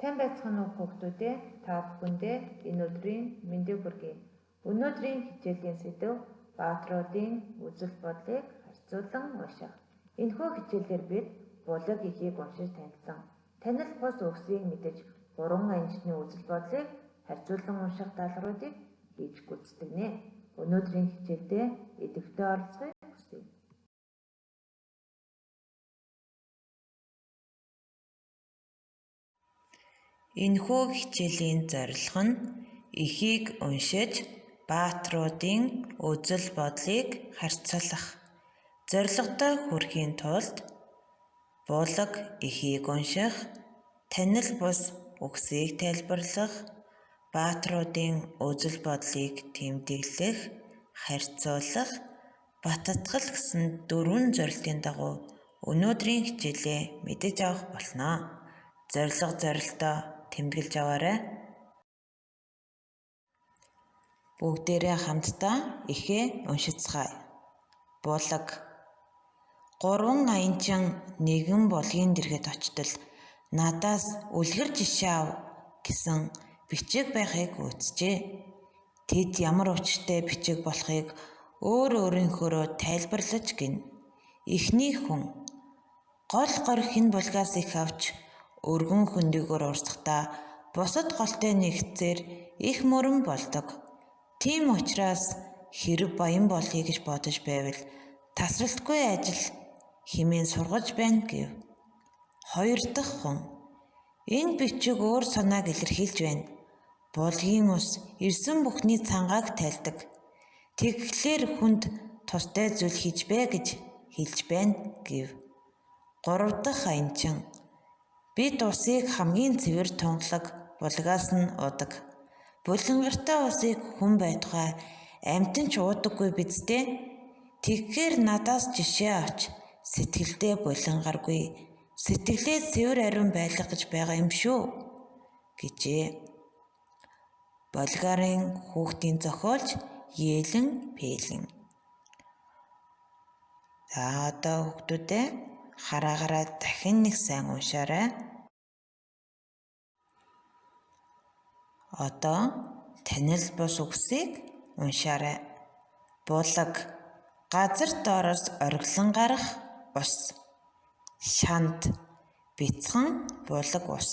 Сайн байцгаана уу хүүхдүүдээ? Та бүхэндээ энэ өдрийн мэндийг хүргэе. Өнөөдрийн хичээлийн сэдэв баатруудын үзэл бодлыг харьцуулан унших. Энэхүү хичээлээр бид булаг эхийг уншиж танилцсан. Танил бус үгсийг мэдэж 3 анжны үзэл бодлыг харьцуулан унших даалгавруудыг хийж гүйцэтгэнэ. Өнөөдрийн хичээлдээ идэвхтэй оролцохыг хүсье. Энэхүү хичээлийн зорилго нь эхийг уншиж баатруудын үзэл бодлыг харьцуулах. Зорилготой хүрэхийн тулд булаг эхийг унших, танил бус үгсийг тайлбарлах, баатруудын үзэл бодлыг тэмдэглэх, харьцуулах, баттгах гэсэн 4 зорилтын дагуу өнөөдрийн хичээлээ мэдэж авах болно. Зорилтоо тэмдэглэж аваарай. Бүгдээрээ хамтдаа эхээ уншицгаая. Булаг. 3 аянчин нэгэн булгийн дэргэд очтол надаас үлгэр жишээ ав гэсэн бичиг байхыг үзжээ. Тэд ямар учиртай бичиг болохыг өөрийнхөөрөө тайлбарлаж гин. Эхний хүн гол горих энэ булгаас их авч өргөн хөндөгөөр урсахдаа бусад голтой нэгцээр их мөрөн болдог. Тийм учраас хэрэг баян болъё гэж бодож байвал тасралтгүй ажил хэмээн сургаж байна гэв. 2 дахь хүн энэ бичиг өөр санааг илэрхийлж байна. Булгийн ус ирсэн бүхний цангааг тайлдаг. Тэгэхээр хүнд тустай зүйл хийж бай гэж хэлж байна гэв. 3 дахь аянчин бид усыг хамгийн цэвэр тунгалаг булгаас нь уудаг. Булангартай усыг хүн байтугай амьтан ч уудаггүй биз дээ. Тэгэхээр надаас жишээ авч сэтгэлдээ булангаргүй, сэтгэлээ цэвэр ариун байлгах гэж байгаа юм шүү гэжээ. Болгарын хүүхдийн зохиолч Елен Пелен. За одоо хүүхдүүдээ хараагаараа дахин нэг сайн уншаарай. Одоо танил бус үгсийг уншаарай. Булаг. Газар доороос оргилон гарах ус. Шанд. Бяцхан булаг ус.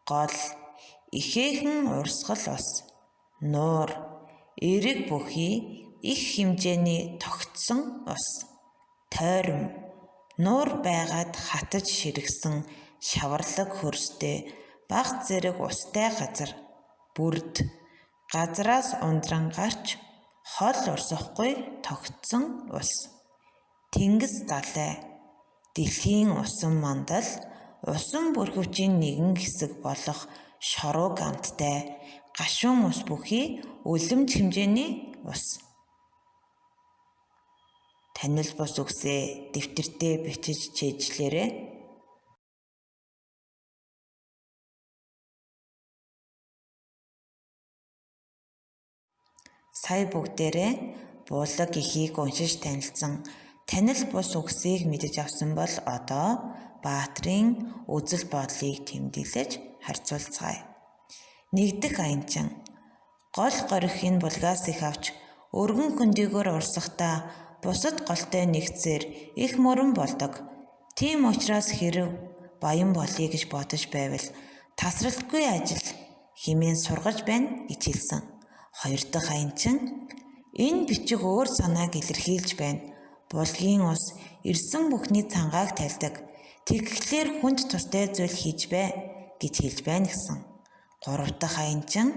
Гол. Ихээхэн урсгал ус. Нуур. Эрэг бүхий их хэмжээний тогтсон ус. Тойрон. Нуур байгаад хатаж ширгсэн шаварлаг хөрстэй бага зэрэг устай газар. Бүрд. Газараас ундран гарч хол урсахгүй тогтсон ус. Тэнгис далай. Дэлхийн усан мандал усан бүрхөвчийн нэгэн хэсэг болох шоруу гамттай гашуун ус бүхий үлэмж хэмжээний ус. Танил бус үгсээ дэвтэртээ бичиж чийжлээрэй. Сая бүгдээрээ булаг эхийг уншиж танилцсан. Танил бус үгсийг мэдэж авсан бол одоо баатрын үзэл бодлыг тэмдэглэж харьцуулцгаая. 1 дахь аянчин гол горих энэ булгаас их авч өргөн хөндөгөөр урсахдаа бусад голтой нэгцээр их мөрөн болдог. Тийм учраас хэрэг баян болъё гэж бодож байвал тасралтгүй ажил хэмээн сургаж байна гэж хэлсэн. 2 дахь аянчин энэ бичиг өөр санааг илэрхийлж байна. Булгийн ус ирсэн бүхний цангааг тайлдаг. Тэгэхээр хүнд тустай зүйл хийж бай гэж хэлж байна гэсэн. 3 дахь аянчин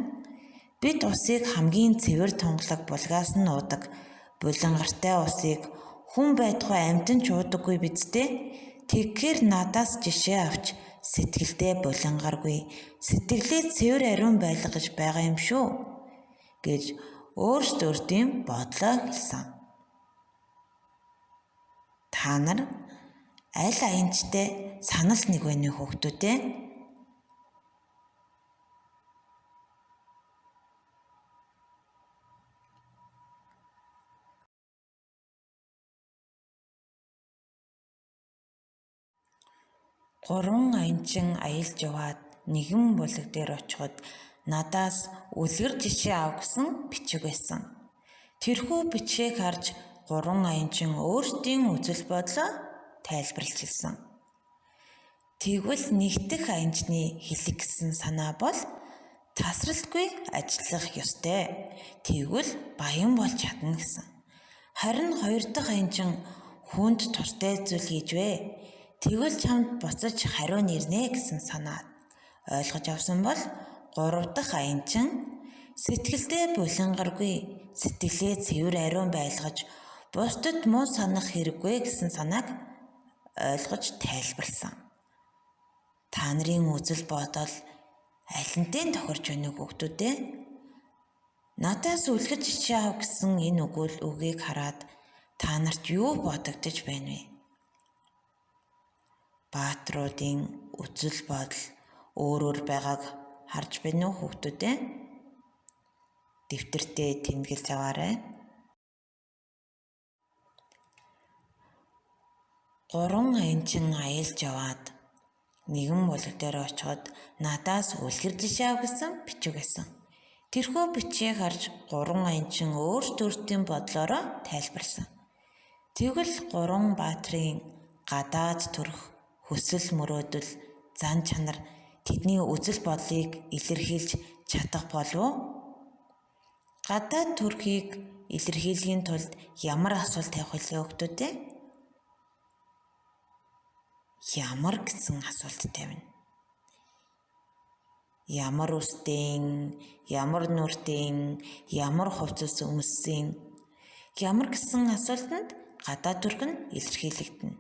бид усыг хамгийн цэвэр тунгалаг булгаас нь уудаг. Булангартай усыг хүн байтугай амьтан ч уудаггүй биз дээ. Тэгэхээр надаас жишээ авч сэтгэлдээ булангаргүй, сэтгэлээ цэвэр ариун байлгах гэж байгаа юм шүү гэж өөрсдийн бодлоо хэлсэн. Та нар аль аянчтай санал нэг вэ хүүхдүүдээ? Гурван аянчин аялж яваад нэгэн булаг дээр очиход надаас үлгэр жишээ ав гэсэн бичиг байсан. Тэрхүү бичгийг харж 3 аянчин өөрсдийн үзэл бодлоо тайлбарлаж хэлсэн. Тэгвэл нэгдэх аянчны хэлэх гэсэн санаа бол тасралтгүй ажиллах ёстой. Тэгвэл баян болж чадна гэсэн. Харин 2 дахь аянчин хүнд туртай зүйл хийжвэ. Тэгвэл чамд буцаж хариу нэрнэ гэсэн санаа ойлгож авсан бол 3 дахь аянчин сэтгэлдээ булангаргүй, сэтгэлээ цэвэр ариун байлгаж бусдад муу санах хэрэггүй гэсэн санааг ойлгож тайлбарласан. Та нарын үзэл бодол аль нэтийн тохирч байна уу хүүхдүүдээ? Надаас үлгэр жишээ ав гэсэн энэ үгийг хараад та нарт юу бодогдож байна вэ? Баатруудын үзэл бодол өөр байгааг харж байна уу хүүхдүүдээ? Дэвтэртээ тэмдэглэж аваарай. 3 аянчин аялж яваад нэгэн булаг дээр очиход надаас үлгэр жишээ ав гэсэн бичиг байсан. Тэрхүү бичгийг харж 3 аянчин өөрсдийн бодлороо тайлбарласан. Тэгвэл 3 баатрын гадаад төрх хүсэл мөрөөдөл, зан чанар тэдний үзэл бодлыг илэрхийлж чадах болов уу? Гадаад төрхийг илэрхийлэхийн тулд ямар асуулт тавих вэ хүүхдүүдээ? Ямар гэсэн асуулт тавина? Ямар үстэй, ямар нүртэй, ямар хувцас өмссөн, ямар гэсэн асуултанд гадаад төрх нь илэрхийлэгдэнэ.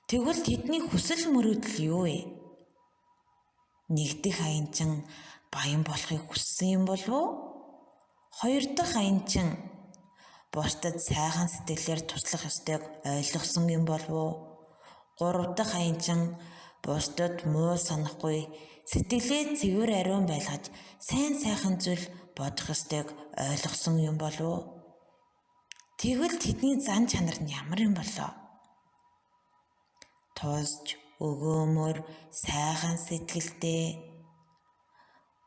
Тэгвэл тэдний хүсэл мөрөөдөл юу вэ? Нэгдэх аянчин баян болохыг хүссэн юм болов уу? 2 дахь аянчин бусдад сайхан сэтгэлээр туслах ёстойг ойлгосон юм болов уу? 3 дахь аянчин бусдад муу санахгүй, сэтгэлээ цэвэр ариун байлгаж сайн сайхан зүйл бодох ёстойг ойлгосон юм болов уу? Тэгвэл тэдний зан чанар нь ямар юм болоо? Тусч, өгөөмөр, сайхан сэтгэлтэй.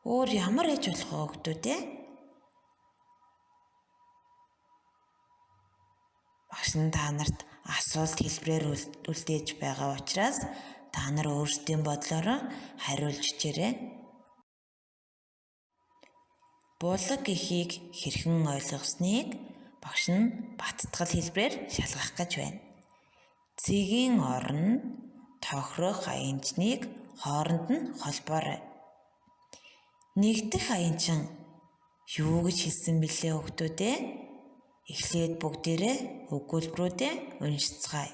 Өөр ямар ээж болох вэ хүүхдүүдээ? Багш нь та нарт асуулт хэлбэрээр үлдээж байгаа учраас та нар өөрсдийн бодлороо хариулж хичээрэй. Булаг гэхийг хэрхэн ойлгосныг багш нь баттгал хэлбэрээр шалгах гэж байна. Цэгийн орон тохирох аянчныг хооронд нь холбоорой. Нэгдэх аянчин юу гэж хэлсэн бэлээ хүүхдүүдээ? Эхлээд бүгдээрээ өгүүлбэрүүдээ уншицгаая.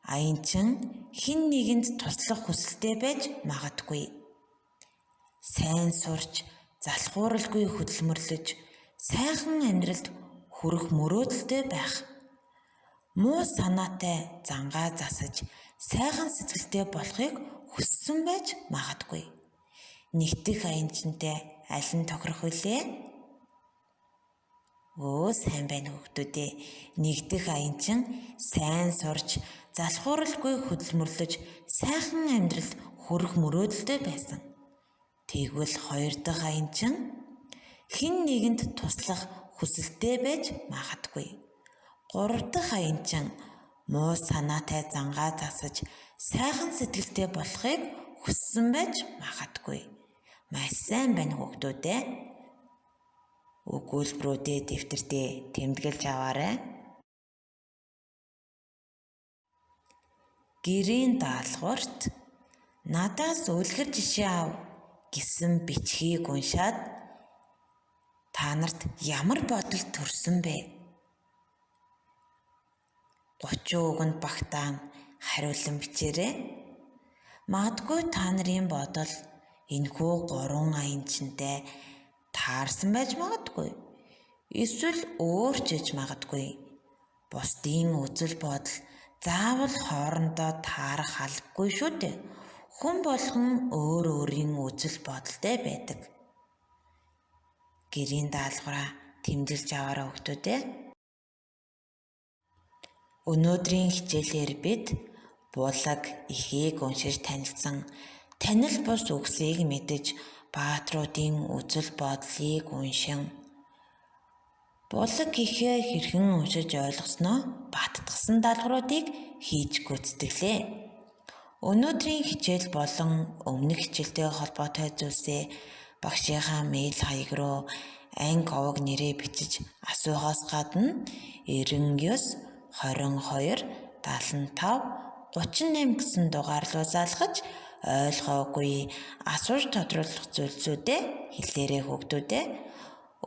Аянчин хэн нэгэнд туслах хүсэлтэй байж магадгүй. Сайн сурч, залхууралгүй хөдөлмөрлөж, сайхан амьдралд хүрэх мөрөөдөлтэй байх. Муу санаатай зангаа засаж, сайхан сэтгэлтэй болохыг хүссэн байж магадгүй. Нэгдэх аянчинтай аль нь тохирох вүлээ? Сайн байна хүүхдүүдээ. Нэгдэх аянчин сайн сурч, залхууралгүй хөдөлмөрлөж, сайхан амьдралд хүрэх мөрөөдөлтэй байсан. Тэгвэл 2 дахь аянчин хэн нэгэнд туслах хүсэлтэй байж магадгүй. 3 дахь аянчин муу санаатай зангаа засаж, сайхан сэтгэлтэй болохыг хүссэн байж магадгүй. Маш сайн байна хүүхдүүдээ. Өгүүлбэрүүдээ дэвтэртээ тэмдэглэж аваарай. Гэрийн даалгаварт надаас үлгэр жишээ ав гэсэн бичгийг уншаад та нарт ямар бодол төрсөн бэ? 30 үгэнд багтаан хариулан бичээрэй. Магадгүй та нарын бодол энэхүү 3 аянчинтай таарсан байж магадгүй. Эсвэл өөрчилж магадгүй. Бусдын үзэл бодол заавал хоорондоо таарах албагүй шүү дээ. Хүн болгон өөр өөрийн үзэл бодолтой байдаг. Гэрийн даалгавраа тэмдэглэж аваарай хүүхдүүдээ. Өнөөдрийн хичээлээр бид булаг эхийг уншиж танилцсан Танил бус үгсийг мэдэж баатруудын үзэл бодлыг уншин булаг ихээ хэрхэн уншиж ойлгосноо баттгсан даалгавруудыг хийж гүйцэтгэлээ. Өнөөдрийн хичээл болон өмнөх хичээлтэй холбоотой зүйлсээ багшийнхаа мэйл хаяг руу анги овог нэрээ бичиж асуухаас гадна 99 22 75 38 гэсэн дугаар руу залгаж ойлгоогүй асууж тодруулах зүйлсүүдээ хэлээрэй хүүхдүүдээ.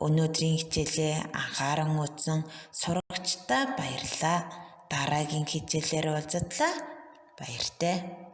Өнөөдрийн хичээлээ анхааран үзсэн сурагчдаа баярлалаа. Дараагийн хичээлээр уулзтлаа. Баяртай.